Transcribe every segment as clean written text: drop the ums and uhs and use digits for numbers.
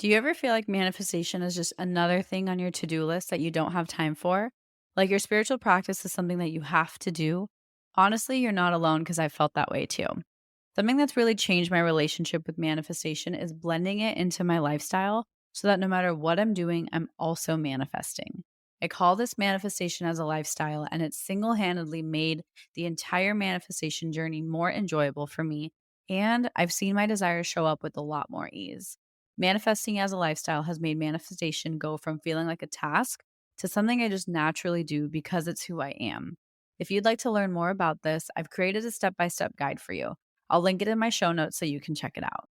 Do you ever feel like manifestation is just another thing on your to-do list that you don't have time for? Like your spiritual practice is something that you have to do? Honestly, you're not alone because I felt that way too. Something that's really changed my relationship with manifestation is blending it into my lifestyle so that no matter what I'm doing, I'm also manifesting. I call this manifestation as a lifestyle, and it's single handedly made the entire manifestation journey more enjoyable for me. And I've seen my desires show up with a lot more ease. Manifesting as a lifestyle has made manifestation go from feeling like a task to something I just naturally do because it's who I am. If you'd like to learn more about this, I've created a step by step guide for you. I'll link it in my show notes so you can check it out.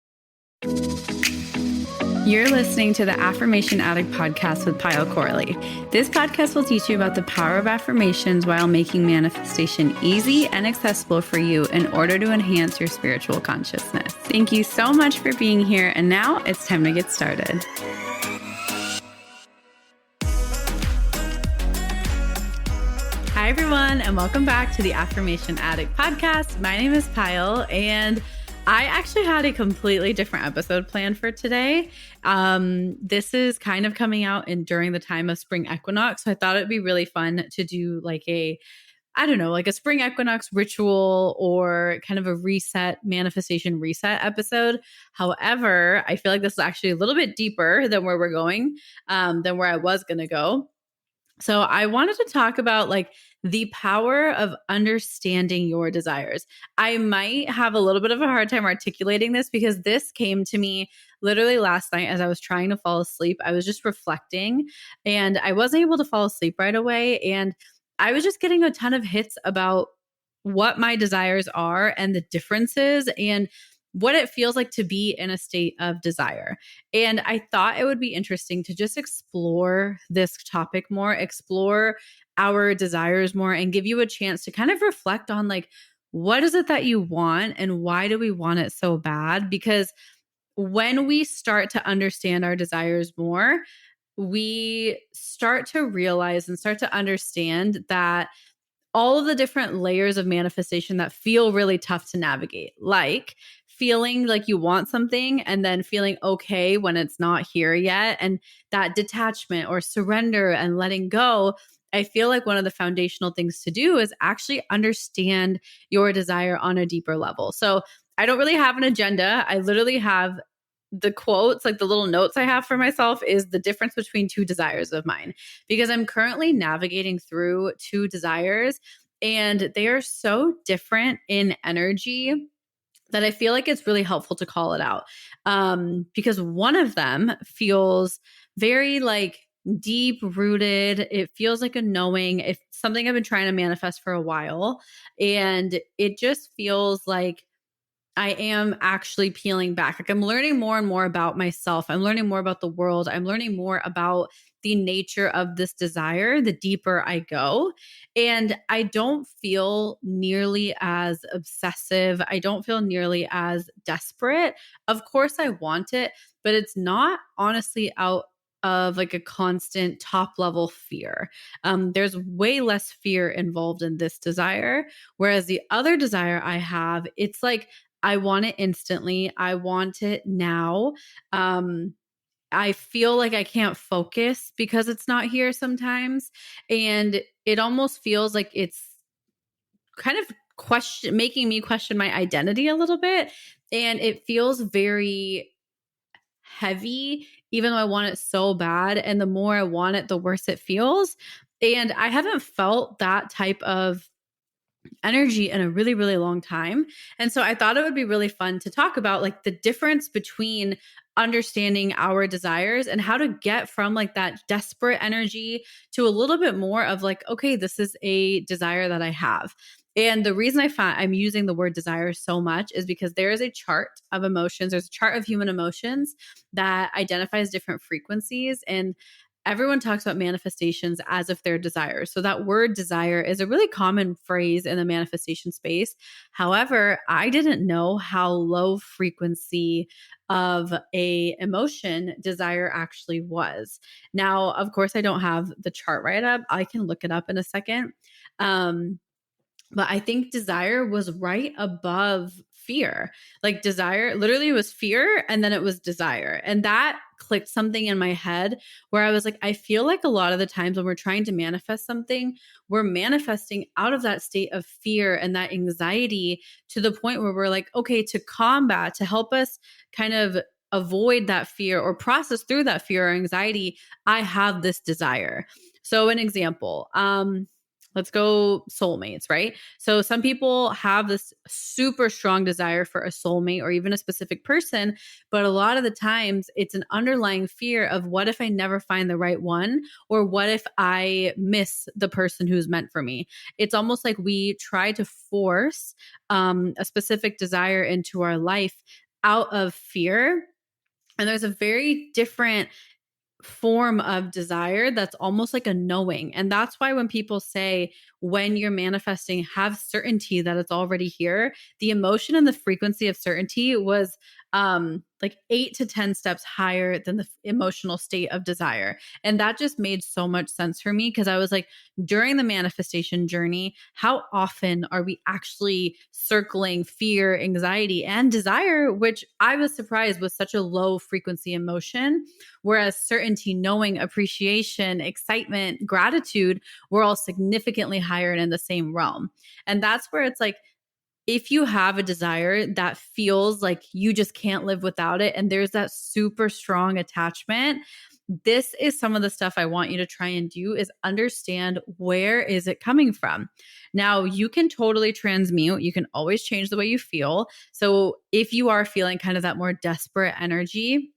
You're listening to the Affirmation Addict podcast with Pyle Corley. This podcast will teach you about the power of affirmations while making manifestation easy and accessible for you in order to enhance your spiritual consciousness. Thank you so much for being here, and now it's time to get started. Hi, everyone, and welcome back to the Affirmation Addict podcast. My name is Pyle, and I actually had a completely different episode planned for today. This is kind of coming out during the time of spring equinox, so I thought it'd be really fun to do like a spring equinox ritual or kind of a manifestation reset episode. However, I feel like this is actually a little bit deeper than where we're going, than where I was going to go. So I wanted to talk about like the power of understanding your desires. I might have a little bit of a hard time articulating this because this came to me literally last night as I was trying to fall asleep. I was just reflecting and I wasn't able to fall asleep right away. And I was just getting a ton of hits about what my desires are and the differences and what it feels like to be in a state of desire. And I thought it would be interesting to just explore this topic more, explore our desires more, and give you a chance to kind of reflect on like, what is it that you want and why do we want it so bad? Because when we start to understand our desires more, we start to realize and start to understand that all of the different layers of manifestation that feel really tough to navigate, like feeling like you want something and then feeling okay when it's not here yet. And that detachment or surrender and letting go. I feel like one of the foundational things to do is actually understand your desire on a deeper level. So I don't really have an agenda. I literally have the quotes, like the little notes I have for myself, is the difference between two desires of mine, because I'm currently navigating through two desires and they are so different in energy that I feel like it's really helpful to call it out. Because one of them feels very like deep rooted. It feels like a knowing. It's something I've been trying to manifest for a while. And it just feels like I am actually peeling back. Like I'm learning more and more about myself. I'm learning more about the world. I'm learning more about the nature of this desire the deeper I go. And I don't feel nearly as obsessive. I don't feel nearly as desperate. Of course, I want it, but it's not honestly out of like a constant top level fear. There's way less fear involved in this desire. Whereas the other desire I have, it's like, I want it instantly. I want it now. I feel like I can't focus because it's not here sometimes. And it almost feels like it's kind of making me question my identity a little bit. And it feels very heavy, even though I want it so bad. And the more I want it, the worse it feels. And I haven't felt that type of energy in a really, really long time. And so I thought it would be really fun to talk about like the difference between understanding our desires and how to get from like that desperate energy to a little bit more of like, okay, this is a desire that I have. And the reason I'm using the word desire so much is because there is a chart of emotions. There's a chart of human emotions that identifies different frequencies. And everyone talks about manifestations as if they're desires. So that word desire is a really common phrase in the manifestation space. However, I didn't know how low frequency of a emotion desire actually was. Now, of course, I don't have the chart right up. I can look it up in a second. But I think desire was right above fear. Like desire, literally it was fear and then it was desire. And that clicked something in my head where I was like, I feel like a lot of the times when we're trying to manifest something, we're manifesting out of that state of fear and that anxiety to the point where we're like, okay, to combat, to help us kind of avoid that fear or process through that fear or anxiety, I have this desire. So, an example, let's go soulmates, right? So, some people have this super strong desire for a soulmate or even a specific person, but a lot of the times it's an underlying fear of what if I never find the right one? Or what if I miss the person who's meant for me? It's almost like we try to force a specific desire into our life out of fear. And there's a very different form of desire that's almost like a knowing. And that's why when people say, when you're manifesting, have certainty that it's already here, the emotion and the frequency of certainty was like 8 to 10 steps higher than the emotional state of desire. And that just made so much sense for me because I was like, during the manifestation journey, how often are we actually circling fear, anxiety, and desire, which I was surprised was such a low frequency emotion. Whereas certainty, knowing, appreciation, excitement, gratitude were all significantly higher and in the same realm. And that's where it's like, if you have a desire that feels like you just can't live without it, and there's that super strong attachment, this is some of the stuff I want you to try and do is understand, where is it coming from? Now, you can totally transmute. You can always change the way you feel. So if you are feeling kind of that more desperate energy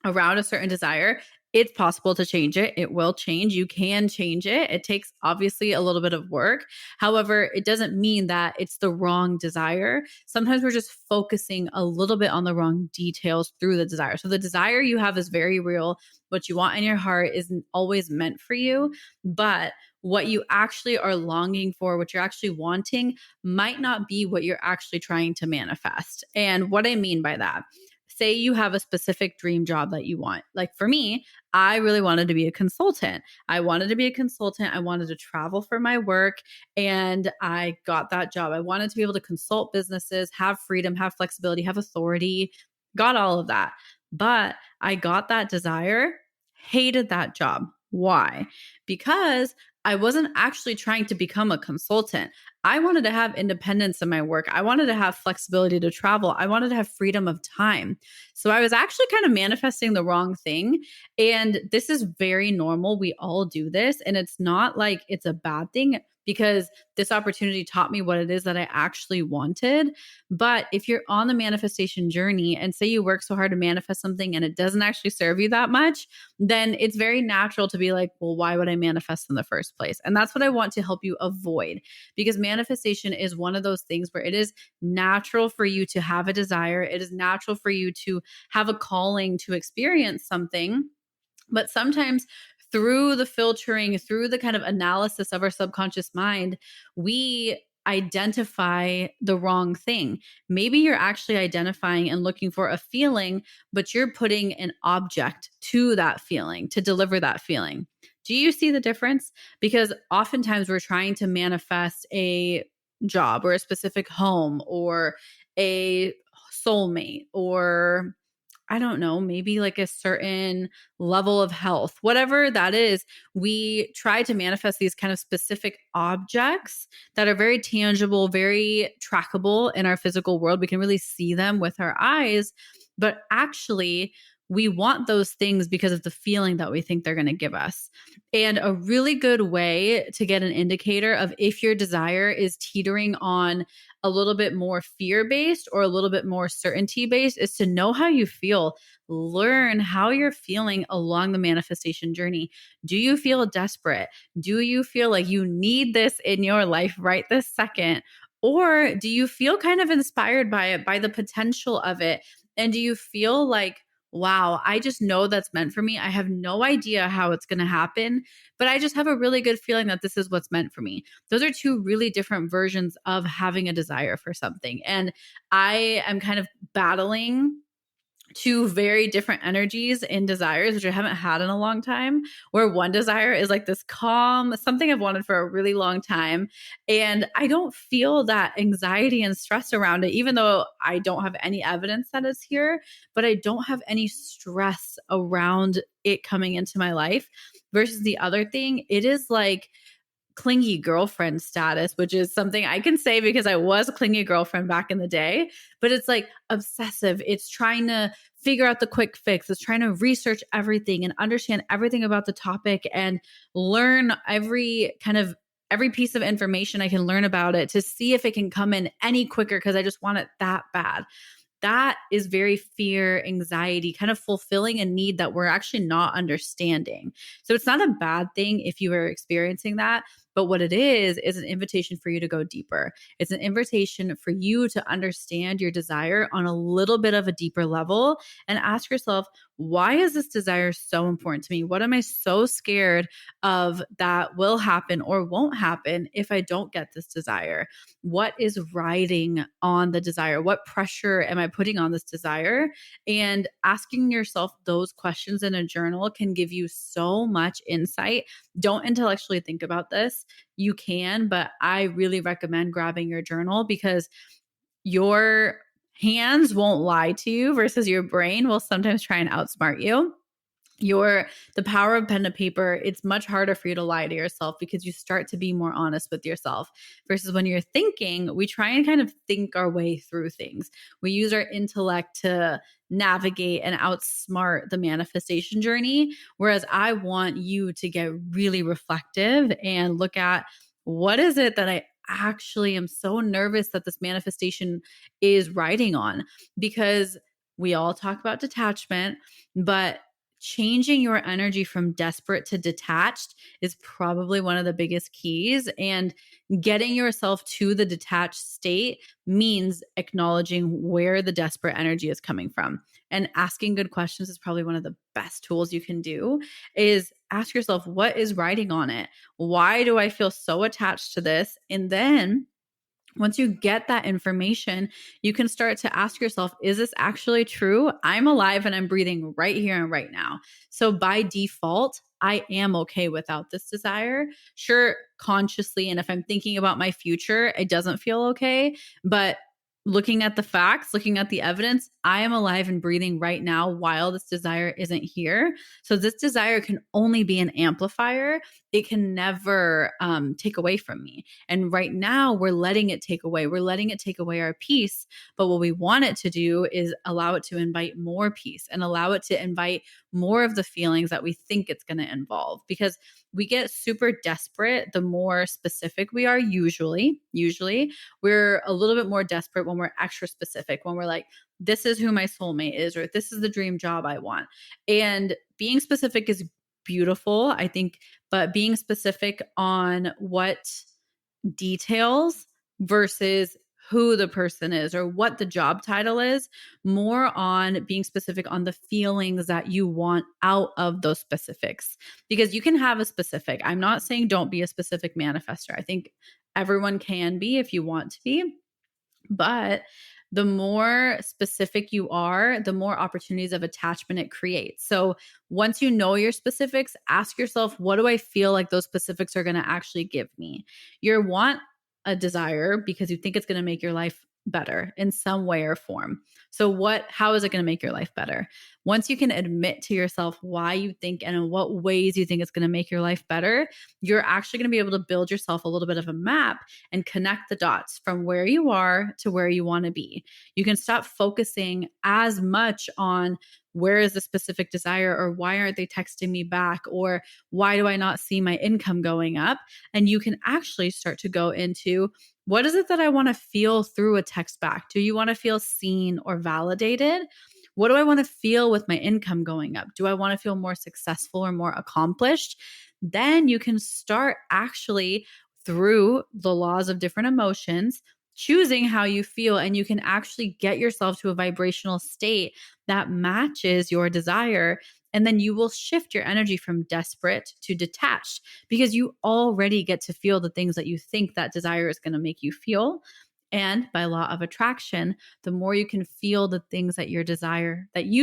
around a certain desire, it's possible to change it. It will change. You can change it. It takes obviously a little bit of work. However, it doesn't mean that it's the wrong desire. Sometimes we're just focusing a little bit on the wrong details through the desire. So the desire you have is very real. What you want in your heart isn't always meant for you, but what you actually are longing for, what you're actually wanting, might not be what you're actually trying to manifest. And what I mean by that, say you have a specific dream job that you want. Like for me, I really wanted to be a consultant. I wanted to be a consultant. I wanted to travel for my work, and I got that job. I wanted to be able to consult businesses, have freedom, have flexibility, have authority, got all of that. But I got that desire, hated that job. Why? Because I wasn't actually trying to become a consultant. I wanted to have independence in my work. I wanted to have flexibility to travel. I wanted to have freedom of time. So I was actually kind of manifesting the wrong thing. And this is very normal. We all do this. And it's not like it's a bad thing, because this opportunity taught me what it is that I actually wanted. But if you're on the manifestation journey and say you work so hard to manifest something and it doesn't actually serve you that much, then it's very natural to be like, well, why would I manifest in the first place? And that's what I want to help you avoid, because manifestation is one of those things where it is natural for you to have a desire. It is natural for you to have a calling to experience something. But sometimes through the filtering, through the kind of analysis of our subconscious mind, we identify the wrong thing. Maybe you're actually identifying and looking for a feeling, but you're putting an object to that feeling to deliver that feeling. Do you see the difference? Because oftentimes we're trying to manifest a job or a specific home or a soulmate, or I don't know, maybe like a certain level of health, whatever that is. We try to manifest these kind of specific objects that are very tangible, very trackable in our physical world. We can really see them with our eyes, but actually, we want those things because of the feeling that we think they're going to give us. And a really good way to get an indicator of if your desire is teetering on a little bit more fear based or a little bit more certainty based is to know how you feel. Learn how you're feeling along the manifestation journey. Do you feel desperate? Do you feel like you need this in your life right this second? Or do you feel kind of inspired by it, by the potential of it? And do you feel like, wow, I just know that's meant for me. I have no idea how it's going to happen, but I just have a really good feeling that this is what's meant for me. Those are two really different versions of having a desire for something. And I am kind of battling two very different energies in desires, which I haven't had in a long time, where one desire is like this calm, something I've wanted for a really long time. And I don't feel that anxiety and stress around it, even though I don't have any evidence that it's here, but I don't have any stress around it coming into my life. Versus the other thing, it is like clingy girlfriend status, which is something I can say because I was a clingy girlfriend back in the day, but it's like obsessive. It's trying to figure out the quick fix. It's trying to research everything and understand everything about the topic and learn every piece of information I can learn about it to see if it can come in any quicker because I just want it that bad. That is very fear, anxiety, kind of fulfilling a need that we're actually not understanding. So it's not a bad thing if you are experiencing that. But what it is an invitation for you to go deeper. It's an invitation for you to understand your desire on a little bit of a deeper level and ask yourself, why is this desire so important to me? What am I so scared of that will happen or won't happen if I don't get this desire? What is riding on the desire? What pressure am I putting on this desire? And asking yourself those questions in a journal can give you so much insight. Don't intellectually think about this. You can, but I really recommend grabbing your journal because your hands won't lie to you versus your brain will sometimes try and outsmart you. The power of pen and paper, it's much harder for you to lie to yourself because you start to be more honest with yourself versus when you're thinking, we try and kind of think our way through things. We use our intellect to navigate and outsmart the manifestation journey. Whereas I want you to get really reflective and look at, what is it that I actually am so nervous that this manifestation is riding on? Because we all talk about detachment, but changing your energy from desperate to detached is probably one of the biggest keys. And getting yourself to the detached state means acknowledging where the desperate energy is coming from. And asking good questions is probably one of the best tools you can do. Is ask yourself, what is riding on it? Why do I feel so attached to this? And then once you get that information, you can start to ask yourself, is this actually true? I'm alive and I'm breathing right here and right now. So by default, I am okay without this desire. Sure, consciously, and if I'm thinking about my future, it doesn't feel okay. But looking at the facts, looking at the evidence, I am alive and breathing right now while this desire isn't here. So this desire can only be an amplifier. It can never take away from me. And right now we're letting it take away. We're letting it take away our peace. But what we want it to do is allow it to invite more peace and allow it to invite more of the feelings that we think it's going to involve. Because we get super desperate the more specific we are, usually. We're a little bit more desperate when we're extra specific, when we're like, this is who my soulmate is, or this is the dream job I want. And being specific is beautiful, I think, but being specific on what details versus who the person is or what the job title is, more on being specific on the feelings that you want out of those specifics. Because you can have a specific. I'm not saying don't be a specific manifester. I think everyone can be if you want to be. But the more specific you are, the more opportunities of attachment it creates. So once you know your specifics, ask yourself, what do I feel like those specifics are going to actually give me? You want a desire because you think it's going to make your life better in some way or form. So how is it going to make your life better? Once you can admit to yourself why you think and in what ways you think it's going to make your life better, you're actually going to be able to build yourself a little bit of a map and connect the dots from where you are to where you want to be. You can stop focusing as much on where is the specific desire, or why aren't they texting me back, or why do I not see my income going up? And you can actually start to go into, what is it that I want to feel through a text back? Do you want to feel seen or validated? What do I want to feel with my income going up? Do I want to feel more successful or more accomplished? Then you can start actually, through the laws of different emotions, choosing how you feel, and you can actually get yourself to a vibrational state that matches your desire. And then you will shift your energy from desperate to detached because you already get to feel the things that you think that desire is going to make you feel. And by law of attraction, the more you can feel the things that you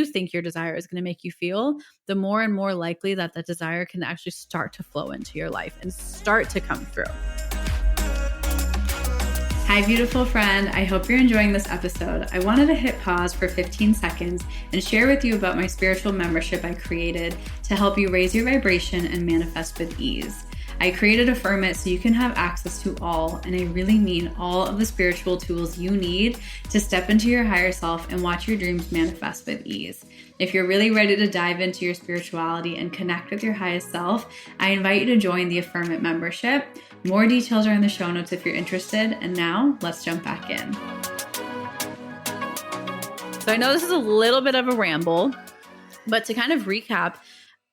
think your desire is going to make you feel, the more and more likely that the desire can actually start to flow into your life and start to come through. Hi, beautiful friend. I hope you're enjoying this episode. I wanted to hit pause for 15 seconds and share with you about my spiritual membership I created to help you raise your vibration and manifest with ease. I created Affirm It so you can have access to all, and I really mean all of the spiritual tools you need to step into your higher self and watch your dreams manifest with ease. If you're really ready to dive into your spirituality and connect with your highest self, I invite you to join the Affirm It membership. More details are in the show notes if you're interested. And now let's jump back in. So I know this is a little bit of a ramble, but to kind of recap,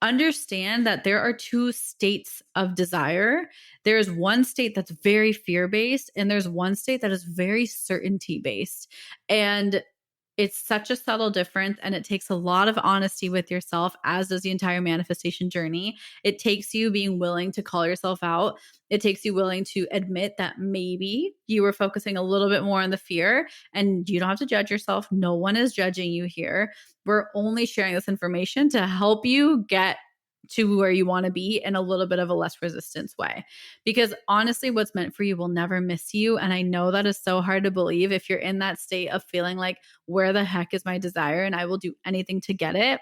understand that there are two states of desire. There's one state that's very fear-based, and there's one state that is very certainty-based. And it's such a subtle difference, and it takes a lot of honesty with yourself, as does the entire manifestation journey. It takes you being willing to call yourself out. It takes you willing to admit that maybe you were focusing a little bit more on the fear, and you don't have to judge yourself. No one is judging you here. We're only sharing this information to help you get to where you want to be in a little bit of a less resistance way. Because honestly, what's meant for you will never miss you. And I know that is so hard to believe if you're in that state of feeling like, where the heck is my desire? And I will do anything to get it.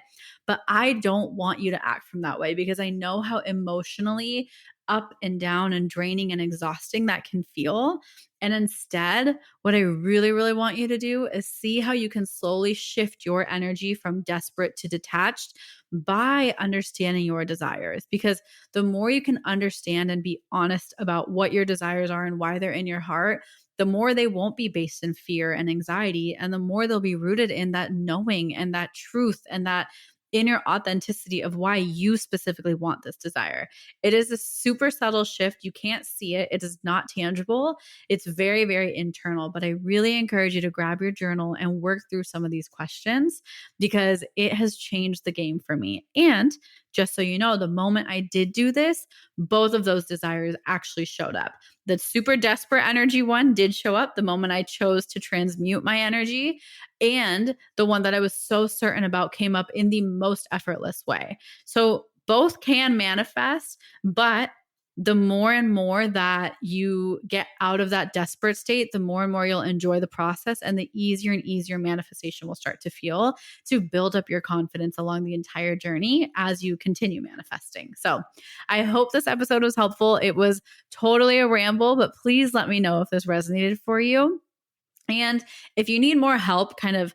But I don't want you to act from that way, because I know how emotionally up and down and draining and exhausting that can feel. And instead, what I really, really want you to do is see how you can slowly shift your energy from desperate to detached by understanding your desires. Because the more you can understand and be honest about what your desires are and why they're in your heart, the more they won't be based in fear and anxiety, and the more they'll be rooted in that knowing and that truth and that inner authenticity of why you specifically want this desire. It is a super subtle shift. You can't see it. It is not tangible. It's very, very internal. But I really encourage you to grab your journal and work through some of these questions, because it has changed the game for me. And just so you know, the moment I did do this, both of those desires actually showed up. The super desperate energy one did show up the moment I chose to transmute my energy. And the one that I was so certain about came up in the most effortless way. So both can manifest, but the more and more that you get out of that desperate state, the more and more you'll enjoy the process, and the easier and easier manifestation will start to feel, to build up your confidence along the entire journey as you continue manifesting. So I hope this episode was helpful. It was totally a ramble, but please let me know if this resonated for you. And if you need more help kind of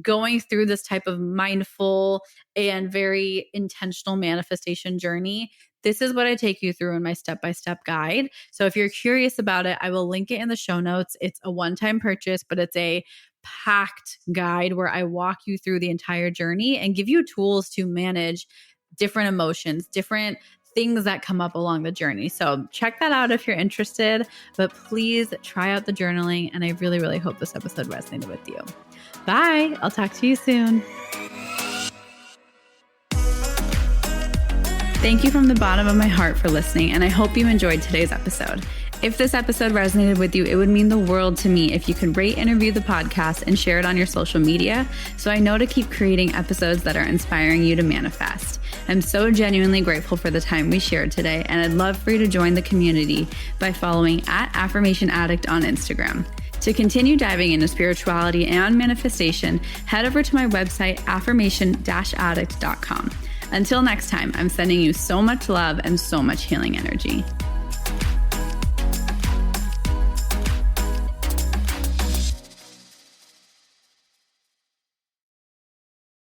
going through this type of mindful and very intentional manifestation journey, this is what I take you through in my step-by-step guide. So if you're curious about it, I will link it in the show notes. It's a one-time purchase, but it's a packed guide where I walk you through the entire journey and give you tools to manage different emotions, different things that come up along the journey. So check that out if you're interested, but please try out the journaling. And I really, really hope this episode resonated with you. Bye. I'll talk to you soon. Thank you from the bottom of my heart for listening, and I hope you enjoyed today's episode. If this episode resonated with you, it would mean the world to me if you could rate and review the podcast and share it on your social media, so I know to keep creating episodes that are inspiring you to manifest. I'm so genuinely grateful for the time we shared today, and I'd love for you to join the community by following @AffirmationAddict on Instagram. To continue diving into spirituality and manifestation, head over to my website, affirmation-addict.com. Until next time, I'm sending you so much love and so much healing energy.